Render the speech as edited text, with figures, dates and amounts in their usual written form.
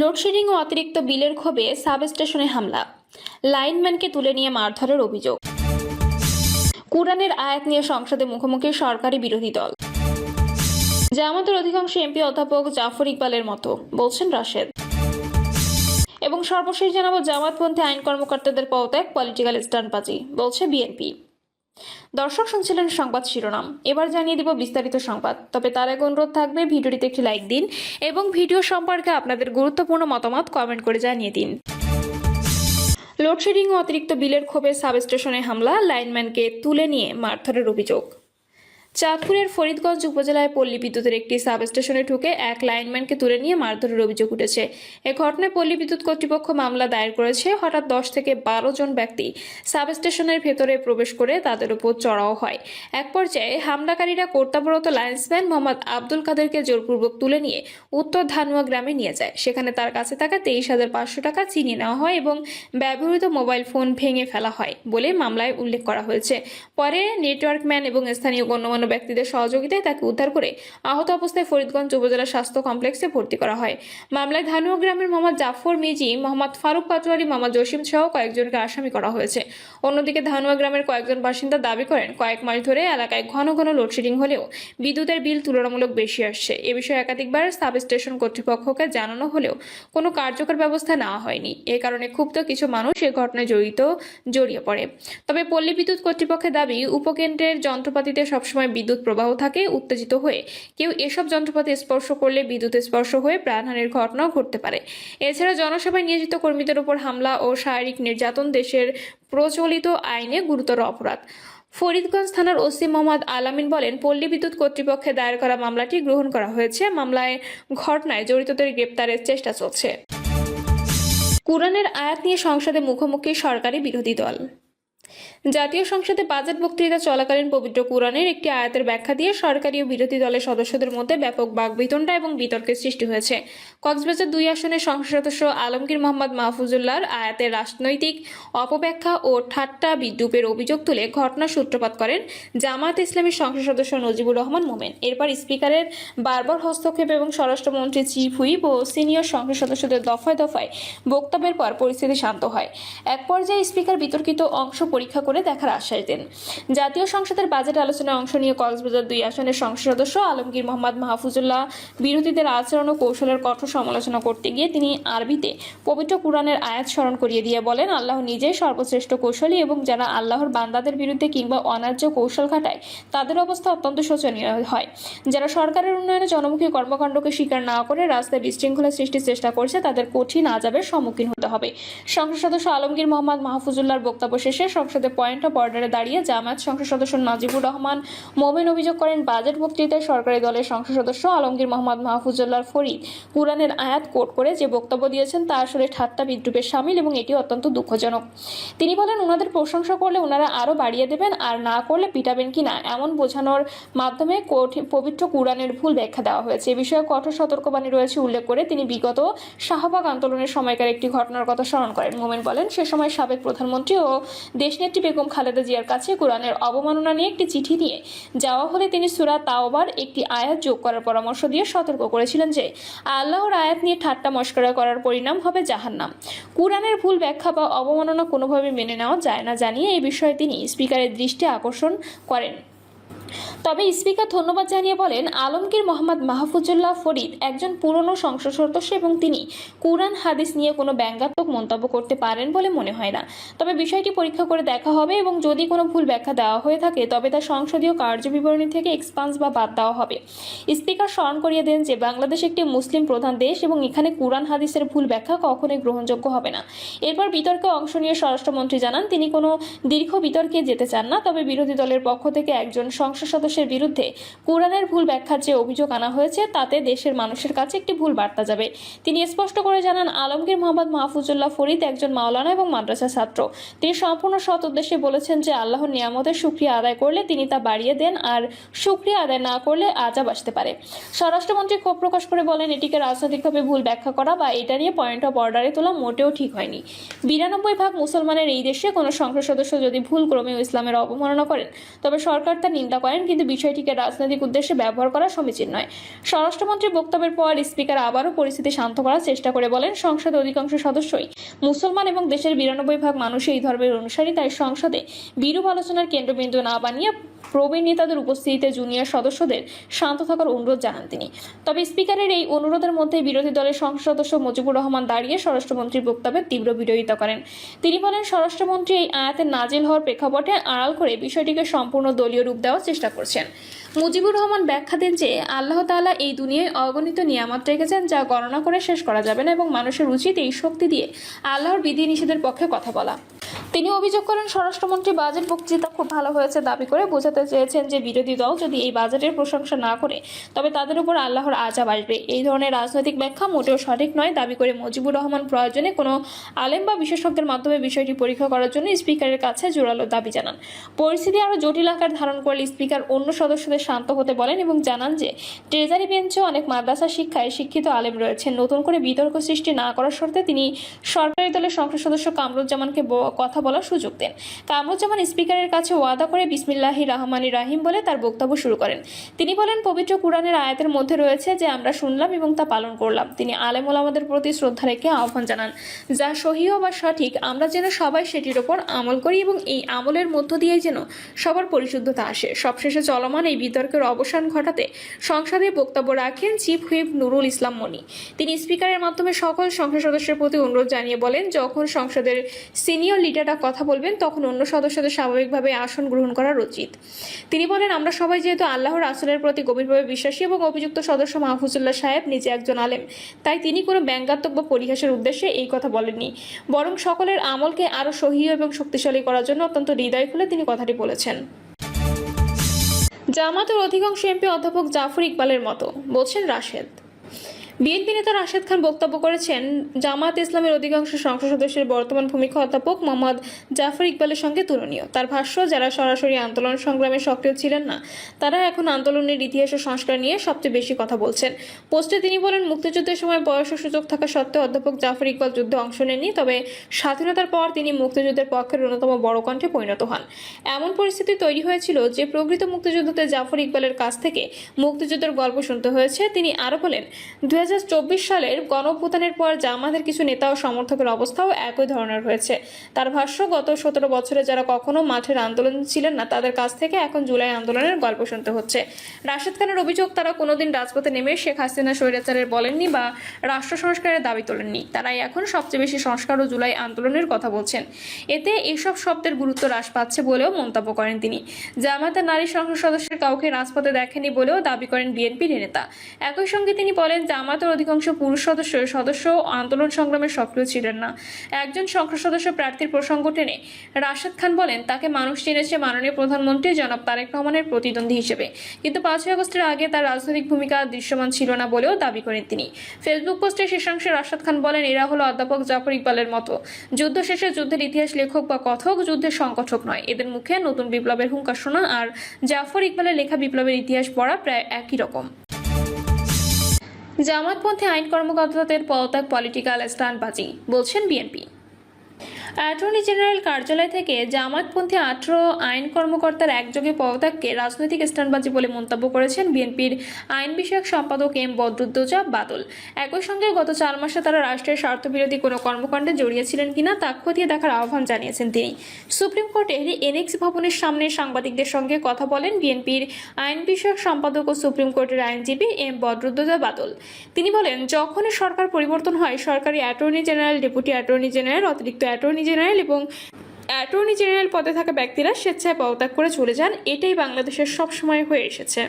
Load shedding ও অতিরিক্ত বিলের ক্ষোভে সাবস্টেশনে হামলা, লাইনম্যানকে তুলে নিয়ে মারধরের অভিযোগ। কুরআনের আয়াত নিয়ে সংসদে মুখোমুখি সরকারি বিরোধী দল। জামাতের অধিকাংশ এমপি অধ্যাপক জাফর ইকবালের মতো, বলছেন রাশেদ। এবং সর্বশেষ জানাবো, জামাতপন্থী আইন কর্মকর্তাদের পদত্যাগ পলিটিক্যাল স্টান্টবাজি, বলছে বিএনপি। দর্শক শুনছিলেন সংবাদ শিরোনাম, এবার জানিয়ে দিব বিস্তারিত সংবাদ। তবে তার আগে অনুরোধ থাকবে ভিডিওটিতে একটি লাইক দিন এবং ভিডিও সম্পর্কে আপনাদের গুরুত্বপূর্ণ মতামত কমেন্ট করে জানিয়ে দিন। লোডশেডিং ও অতিরিক্ত বিলের ক্ষোভে সাবস্টেশনে হামলা, লাইনম্যানকে তুলে নিয়ে মারধরের অভিযোগ। চাঁদপুরের ফরিদগঞ্জ উপজেলায় পল্লী বিদ্যুতের একটি সাবস্টেশনে ঢুকে এক লাইনম্যানকে তুলে নিয়ে মারধরের অভিযোগ উঠেছে। এ ঘটনায় পল্লী বিদ্যুৎ কর্তৃপক্ষ মামলা দায়ের করেছে। হঠাৎ 10 থেকে 12 জন ব্যক্তি সাবস্টেশনের ভেতরে প্রবেশ করে তাদের উপর চড়াও হয়। এক পর্যায়ে হামলাকারীরা কর্তব্যরত লাইন্সম্যান মোহাম্মদ আব্দুল কাদেরকে জোরপূর্বক তুলে নিয়ে উত্তর ধানুয়া গ্রামে নিয়ে যায়। সেখানে তার কাছে থাকা 23,500 টাকা ছিনিয়ে নেওয়া হয় এবং ব্যবহৃত মোবাইল ফোন ভেঙে ফেলা হয় বলে মামলায় উল্লেখ করা হয়েছে। পরে নেটওয়ার্কম্যান এবং স্থানীয় গণ্যমান্য ব্যক্তিদের সহযোগিতায় তাকে উদ্ধার করে আহত অবস্থায় ফরিদগঞ্জ উপজেলা স্বাস্থ্য কমপ্লেক্সে ভর্তি করা হয়। মামলায় ধানুয়া গ্রামের মোহাম্মদ জাফর মিজি, মোহাম্মদ ফারুক পাটোয়ারি, মোহাম্মদ জসিম সহ কয়েকজনকে আসামি করা হয়েছে। অন্যদিকে ধানুয়া গ্রামের কয়েকজন বাসিন্দা দাবি করেন, কয়েক মাস ধরে এলাকায় ঘন ঘন লোডশেডিং হলেও বিদ্যুতের বিল তুলনামূলক বেশি আসছে। এ বিষয়ে একাধিকবার সাবস্টেশন কর্তৃপক্ষকে জানানো হলেও কোনো কার্যকর ব্যবস্থা নেওয়া হয়নি। এ কারণে ক্ষুব্ধ কিছু মানুষ এ ঘটনায় জড়িয়ে পড়ে। তবে পল্লী বিদ্যুৎ কর্তৃপক্ষের দাবি, উপকেন্দ্রের যন্ত্রপাতিতে সবসময় বিদ্যুৎ প্রবাহ থাকে। উত্তেজিত হয়ে কেউ এসব যন্ত্রপাতি স্পর্শ করলে বিদ্যুৎ স্পর্শ হয়ে প্রাণহানির ঘটনাও ঘটতে পারে। এছাড়া জনসেবায় নিয়োজিত কর্মীদের উপর হামলা ও শারীরিক নির্যাতন দেশের প্রচলিত আইনে গুরুতর অপরাধ। ফরিদগঞ্জ থানার ওসি মোহাম্মদ আলামিন বলেন, পল্লী বিদ্যুৎ কর্তৃপক্ষে দায়ের করা মামলাটি গ্রহণ করা হয়েছে। মামলায় ঘটনায় জড়িতদের গ্রেপ্তারের চেষ্টা চলছে। কুরআনের আয়াত নিয়ে সংসদে মুখোমুখি সরকারি বিরোধী দল। জাতীয় সংসদে বাজেট বক্তৃতা চলাকালীন পবিত্র কুরআনের একটি আয়াতের ব্যাখ্যা দিয়ে সরকারি ও বিরোধী দলের সদস্যদের মধ্যে ব্যাপক বাকবিতণ্ডা এবং বিতর্কের সৃষ্টি হয়েছে। কক্সবাজার 2 আসনের সংসদ সদস্য আলমগীর মোহাম্মদ মাহফুজুল্লাহর আয়াতের রাজনৈতিক অপব্যাখ্যা ও ঠাট্টা বিদ্রূপের অভিযোগ তুলে ঘটনার সূত্রপাত করেন জামায়াত ইসলামীর সংসদ সদস্য নজিবুর রহমান মোমেন। এরপর স্পিকারের বারবার হস্তক্ষেপ এবং স্বরাষ্ট্রমন্ত্রী চিফ হুইপ ও সিনিয়র সংসদ সদস্যদের দফায় দফায় বক্তব্যের পর পরিস্থিতি শান্ত হয়। এক পর্যায়ে স্পিকার বিতর্কিত অংশ পরীক্ষা করে দেখার আশ্বাস দেন। জাতীয় সংসদের বাজেট আলোচনায় অংশ নিয়ে কক্সবাজার 2 আসনের সংসদ সদস্য আলমগীর মোহাম্মদ মাহফুজুল্লাহ বিরোধীদের আচরণ ও কৌশলের কঠোর সমালোচনা করতে গিয়ে তিনি আরবিতে পবিত্র কুরআনের আয়াত স্মরণ করিয়ে দিয়ে বলেন, আল্লাহ নিজেই সর্বশ্রেষ্ঠ কৌশলী এবং যারা আল্লাহর বান্দাদের বিরুদ্ধে কিংবা অন্যায্য কৌশল খাটায় তাদের অবস্থা অত্যন্ত শোচনীয় হয়। যারা সরকারের উন্নয়নে জনমুখী কর্মকাণ্ডকে স্বীকার না করে রাস্তায় বিশৃঙ্খলা সৃষ্টির চেষ্টা করছে তাদের কঠিন আযাবের সম্মুখীন হতে হবে। সংসদ সদস্য আলমগীর মোহাম্মদ মাহফুজুল্লাহর বক্তব্য শেষে সংসদে পয়েন্ট অফ অর্ডারে দাঁড়িয়ে জামায়াত সংসদ সদস্য নজিবুর রহমান মোমেন অভিযোগ করেন, বাজেট বক্তৃতায় সরকারি দলের সংসদ সদস্য আলমগীর মোহাম্মদ মাহফুজুল্লাহর ফরিদ কুরআনের আয়াত কোট করে যে বক্তব্য দিয়েছেন তা আসলে ঠাট্টা বিদ্রূপের শামিল এবং এটি অত্যন্ত দুঃখজনক। তিনি বলেন, ওনাদের প্রশংসা করলে ওনারা আরও বাড়িয়ে দেবেন, আর না করলে পিটাবেন কিনা এমন বোঝানোর মাধ্যমে পবিত্র কুরআনের ভুল ব্যাখ্যা দেওয়া হয়েছে। এ বিষয়ে কঠোর সতর্কবাণী রয়েছে উল্লেখ করে তিনি বিগত শাহবাগ আন্দোলনের সময়কার একটি ঘটনার কথা স্মরণ করেন। মোমেন বলেন, সে সময় সাবেক প্রধানমন্ত্রী ও দেশনেত্রী বেগম খালেদা জিয়ার কাছে কুরআনের অবমাননা নিয়ে একটি চিঠি নিয়ে যাওয়া হলে তিনি সূরা তাওবার একটি আয়াত যোগ করার পরামর্শ দিয়ে সতর্ক করেছিলেন যে আল্লাহর আয়াত নিয়ে ঠাট্টা মশকরা করার পরিণাম হবে জাহান্নাম। কুরআনের ভুল ব্যাখ্যা বা অবমাননা কোনোভাবে মেনে নেওয়া যায় না জানিয়ে এই বিষয়ে তিনি স্পিকারের দৃষ্টি আকর্ষণ করেন। তবে স্পিকার ধন্যবাদ জানিয়ে বলেন, আলমগীর মোহাম্মদ মাহফুজুল্লাহ ফরিদ একজন পুরনো সংসদ সদস্য এবং তিনি কুরআন হাদিস নিয়ে কোনো ব্যঙ্গাত্মক মন্তব্য করতে পারেন বলে মনে হয় না। তবে বিষয়টি পরীক্ষা করে দেখা হবে এবং যদি কোনো ভুল ব্যাখ্যা দেওয়া হয়ে থাকে তবে তা সংসদীয় কার্যবিবরণী থেকে এক্সপান্স বা বাদ দেওয়া হবে। স্পিকার স্মরণ করিয়ে দেন যে বাংলাদেশ একটি মুসলিম প্রধান দেশ এবং এখানে কুরআন হাদিসের ভুল ব্যাখ্যা কখনোই গ্রহণযোগ্য হবে না। এরপর বিতর্কে অংশ নিয়ে স্বরাষ্ট্রমন্ত্রী জানান, তিনি কোনো দীর্ঘ বিতর্কে যেতে চান না। তবে বিরোধী দলের পক্ষ থেকে একজন সংসদ সদস্যের বিরুদ্ধে কুরআনের ভুল ব্যাখ্যার যে অভিযোগ আনা হয়েছে তাতে দেশের মানুষের কাছে একটি ভুল বার্তা যাবে। তিনি স্পষ্ট করে জানান, আলমগীর মোহাম্মদ মাহফুজুল্লাহ ফরিদ একজন মাওলানা এবং মাদ্রাসা ছাত্র। তিনি সম্পূর্ণ সৎ উদ্দেশ্যে বলেছেন যে আল্লাহর নিয়ামতের শুকরিয়া আদায় করলে তিনি তা বাড়িয়ে দেন, আর শুকরিয়া আদায় না করলে আযাব আসতে পারে। স্বরাষ্ট্রমন্ত্রী ক্ষোভ প্রকাশ করে বলেন, এটিকে রাজনৈতিকভাবে ভুল ব্যাখ্যা করা বা এটা নিয়ে পয়েন্ট অফ অর্ডারে তোলা মোটেও ঠিক হয়নি। 92% মুসলমানের এই দেশে কোনো সংসদ সদস্য যদি ভুল ক্রমেও ইসলামের অবমাননা করেন তবে সরকার তা নিন্দা করে করেন, কিন্তু বিষয়টিকে রাজনৈতিক উদ্দেশ্যে ব্যবহার করা সমীচীন নয়। স্বরাষ্ট্রমন্ত্রীর বক্তব্যের পর স্পিকার আবারও পরিস্থিতি শান্ত করার চেষ্টা করে বলেন, সংসদে অধিকাংশ সদস্যই মুসলমান এবং দেশের 92% মানুষ এই ধর্মের অনুসারী, তাই সংসদে বিরূপ আলোচনার কেন্দ্রবিন্দু না বানিয়ে প্রবীণ নেতাদের উপস্থিতিতে জুনিয়র সদস্যদের শান্ত থাকার অনুরোধ জানান তিনি। তবে স্পিকারের এই অনুরোধের মধ্যে বিরোধী দলের সংসদ সদস্য মুজিবুর রহমান দাঁড়িয়ে স্বরাষ্ট্রমন্ত্রীর বক্তব্যের তীব্র বিরোধিতা করেন। তিনি বলেন, স্বরাষ্ট্রমন্ত্রী এই আয়াতের নাজিল হওয়ার প্রেক্ষাপটে আড়াল করে বিষয়টিকে সম্পূর্ণ দলীয় রূপ দেওয়ার চেষ্টা করছেন। মুজিবুর রহমান ব্যাখ্যা দেন যে আল্লাহ তাআলা এই দুনিয়ায় অগণিত নিয়ামত রেখেছেন যা গণনা করে শেষ করা যাবে না এবং মানুষের উচিত এই শক্তি দিয়ে আল্লাহর বিধিনিষেধের পক্ষে কথা বলা। তিনি অভিযোগ করেন, স্বরাষ্ট্রমন্ত্রী বাজেট বক্তৃতা খুব ভালো হয়েছে দাবি করে বোঝাতে চেয়েছেন যে বিরোধী দল যদি এই বাজেটের প্রশংসা না করে তবে তাদের উপর আল্লাহর আযাব আসবে। এই ধরনের রাজনৈতিক ব্যাখ্যা মোটেও সঠিক নয় দাবি করে মুজিবুর রহমান প্রয়োজনে কোনো আলেম বা বিশেষজ্ঞের মাধ্যমে বিষয়টি পরীক্ষা করার জন্য স্পিকারের কাছে জোরালো দাবি জানান। পরিস্থিতি আরও জটিল আকার ধারণ করলে স্পিকার অন্য সদস্যদের শান্ত হতে বলেন এবং জানান যে ট্রেজারি বেঞ্চেও অনেক মাদ্রাসা শিক্ষায় শিক্ষিত আলেম রয়েছেন। নতুন করে বিতর্ক সৃষ্টি না করার শর্তে তিনি সরকারি দলের সংসদ সদস্য কামরুজ্জামানকে কথা বলার সুযোগ দেন। কামরুজ্জামান স্পিকারের কাছে ওয়াদা করে বিসমিল্লাহির রহমানির রহিম বলে তার বক্তব্য শুরু করেন। তিনি বলেন, পবিত্র কুরআনের আয়াতের মধ্যে রয়েছে যে আমরা শুনলাম এবং তা পালন করলাম। তিনি আলেম ওলামাদের প্রতি শ্রদ্ধা রেখে আহ্বান জানান, যা সহিহ বা সঠিক আমরা যেন সবাই সেটির ওপর আমল করি এবং এই আমলের মধ্য দিয়ে যেন সবার পরিশুদ্ধতা আসে। সবশেষে চলমান এই বিতর্কের অবসান ঘটাতে সংসদে বক্তব্য রাখেন চিফ হুইপ নুরুল ইসলাম মনি। তিনি স্পিকারের মাধ্যমে সকল সংসদ সদস্যের প্রতি অনুরোধ জানিয়ে বলেন, যখন সংসদের সিনিয়র লিডাররা কথা বলবেন তখন অন্য সদস্যদের স্বাভাবিকভাবে আসন গ্রহণ করা উচিত। তিনি বলেন, আমরা সবাই যেহেতু আল্লাহর রাসূলের প্রতি গভীরভাবে বিশ্বাসী এবং অভিযুক্ত সদস্য মাহফুজুল্লাহ সাহেব নিজে একজন আলেম, তাই তিনি কোনো ব্যঙ্গাত্মক বা পরিহাসের উদ্দেশ্যে এই কথা বলেননি, বরং সকলের আমলকে আরও সহিহ এবং শক্তিশালী করার জন্য অত্যন্ত হৃদয় খুলে তিনি কথাটি বলেছেন। জামাতের অধিকাংশ এমপি অধ্যাপক জাফর ইকবালের মতো, বলছেন রাশেদ। বিএনপি নেতা রাশেদ খান বক্তব্য করেছেন, জামাত ইসলামের অধিকাংশ সংসদ সদস্যের বর্তমান ভূমিকা অধ্যাপক মোহাম্মদ জাফর ইকবালের সঙ্গে তুলনীয়। তার ভাষ্য, যারা সরাসরি আন্দোলন সংগ্রামে সক্রিয় ছিলেন না তারা এখন আন্দোলনের ইতিহাস ও সংস্কার নিয়ে সবচেয়ে বেশি কথা বলছেন। পোস্টে তিনি বলেন, মুক্তিযুদ্ধের সময় বয়স ও সুযোগ থাকা সত্ত্বেও অধ্যাপক জাফর ইকবাল যুদ্ধে অংশ নেননি, তবে স্বাধীনতার পর তিনি মুক্তিযুদ্ধের পক্ষের অন্যতম বড় কণ্ঠে পরিণত হন। এমন পরিস্থিতি তৈরি হয়েছিল যে প্রকৃত মুক্তিযুদ্ধতে জাফর ইকবালের কাছ থেকে মুক্তিযুদ্ধের গল্প শুনতে হয়েছে। তিনি আরও বলেন, 2024 সালের গণঅভ্যুত্থানের পর জামাতের কিছু নেতা ও সমর্থকের অবস্থাও একই ধরনের হয়েছে। তার ভাষ্য, গত 17 বছরে যারা কখনো মাঠের আন্দোলন ছিলেন না তাদের কাছ থেকে এখন জুলাই আন্দোলনের গল্প শুনতে হচ্ছে। রাশেদ খানের অভিযোগ, তারা কোনোদিন রাজপথে নেমে শেখ হাসিনা স্বৈরাচারের বলেননি বা রাষ্ট্র সংস্কারের দাবি তোলেননি। তারাই এখন সবচেয়ে বেশি সংস্কার ও জুলাই আন্দোলনের কথা বলছেন। এতে এইসব শব্দের গুরুত্ব হ্রাস পাচ্ছে বলেও মন্তব্য করেন তিনি। জামাতের নারী সংসদ সদস্যের কাউকে রাজপথে দেখেনি বলেও দাবি করেন বিএনপির নেতা। একই সঙ্গে তিনি বলেন, জামাতের অধিকাংশ পুরুষ সদস্য আন্দোলন সংগ্রামে সক্রিয় ছিলেন না। একজন সংসদ সদস্য প্রার্থীর প্রসঙ্গ টেনে রাশেদ খান বলেন, তাকে মানুষ চিনেছে মাননীয় প্রধানমন্ত্রী জনাব তারেক রহমানের প্রতিদ্বন্দ্বী হিসেবে, কিন্তু 5ই আগস্টের আগে তার রাজনৈতিক ভূমিকা দৃশ্যমান ছিল না বলেও দাবি করেন তিনি। ফেসবুক পোস্টে শেষাংশে রাশেদ খান বলেন, এরা হলো অধ্যাপক জাফর ইকবালের মতো যুদ্ধ শেষে যুদ্ধের ইতিহাস লেখক বা কথক, যুদ্ধের সংগঠক নয়। এদের মুখে নতুন বিপ্লবের হুঙ্কার শোনা আর জাফর ইকবালের লেখা বিপ্লবের ইতিহাস পড়া প্রায় একই রকম। জামাতপন্থী আইন কর্মকর্তাদের পদত্যাগ পলিটিক্যাল স্টান্টবাজি, বলছেন বিএনপি। অ্যাটর্নি জেনারেল কার্যালয় থেকে জামাতপন্থী 18 আইন কর্মকর্তার একযোগে পদত্যাগকে রাজনৈতিক স্টান্টবাজি বলে মন্তব্য করেছেন বিএনপির আইন বিষয়ক সম্পাদক এম বদরুদ্দোজা বাদল। একই সঙ্গে গত 4 মাসে তারা রাষ্ট্রের স্বার্থবিরোধী কোনো কর্মকাণ্ডে জড়িয়েছিলেন কিনা তা খতিয়ে দেখার আহ্বান জানিয়েছেন তিনি। সুপ্রিম কোর্টের এনএক্স ভবনের সামনে সাংবাদিকদের সঙ্গে কথা বলেন বিএনপির আইন বিষয়ক সম্পাদক ও সুপ্রিম কোর্টের আইনজীবী এম বদরুদ্দোজা বাদল। তিনি বলেন, যখনই সরকার পরিবর্তন হয় সরকারি attorney general, deputy attorney general, অতিরিক্ত অ্যাটর্নি জেনারেল এবং অ্যাটর্নি জেনারেল পদে থাকা ব্যক্তিরা স্বেচ্ছায় পদত্যাগ করে চলে যান। এটাই বাংলাদেশের সবসময় হয়ে এসেছে।